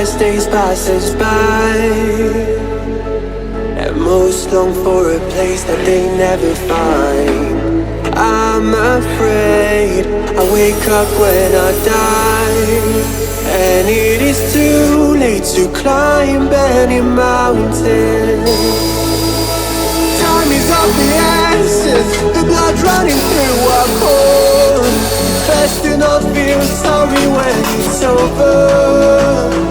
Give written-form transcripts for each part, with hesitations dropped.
as days passes by, and most long for a place that they never find. I'm afraid I wake up when I die, and it is too late to climb any mountain. Time is of the essence, the blood running through our core. Best to not feel sorry when it's over.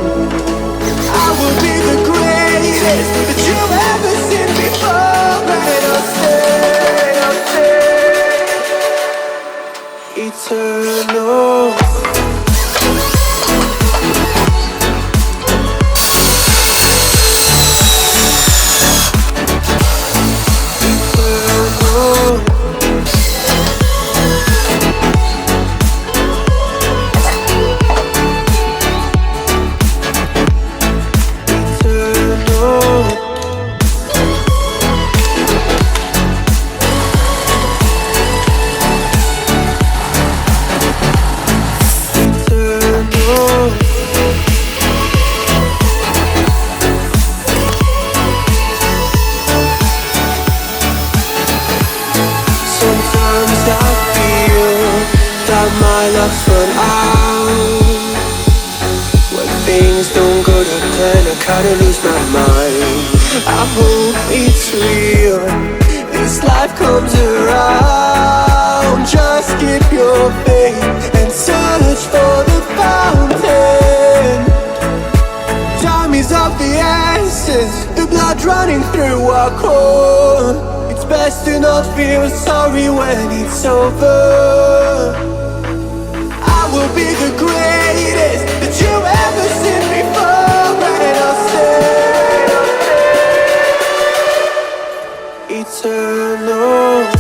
I will be the greatest that you've ever seen before, and I'll stay eternal. My luck's run out. When things don't go to plan, I kinda lose my mind. I hope it's real, this life comes around. Just keep your faith and search for the fountain. Time is of the essence, the blood running through our core. It's best to not feel sorry when it's over. Will be the greatest that you've ever seen before, and I'll stay eternal.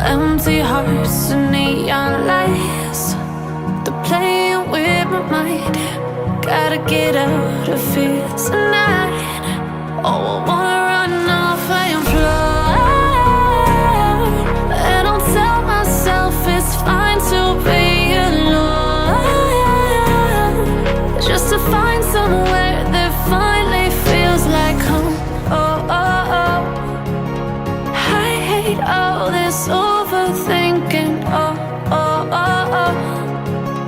empty hearts and neon lights. They're playing with my mind. Gotta get out of here tonight. Oh, I wanna run off and fly. And I'll tell myself it's fine to be alone, just to find somewhere that finally feels like home. Oh, oh, oh. I hate all this overthinking. Oh, oh, oh, oh.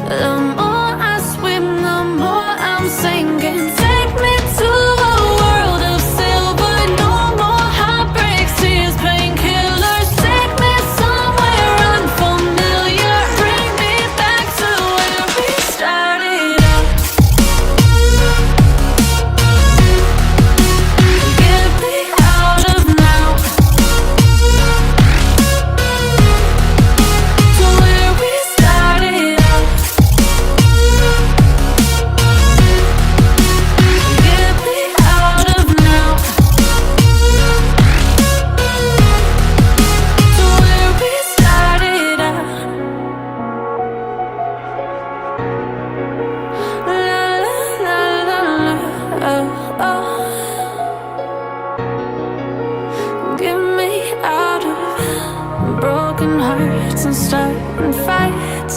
The more I swim, the more I'm sinking. Take me to a world of silver. No more heartbreaks, tears, painkillers. Take me somewhere unfamiliar. Bring me back to where we started out. Get me out of now, to where we started out. Get me out of now, to where we started out. La la la la la, oh, oh. Get me out of broken hearts and starting fights,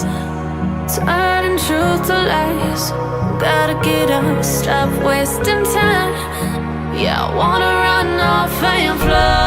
turning truth to lies. Gotta get up, stop wasting time. Yeah, I wanna run off and fly.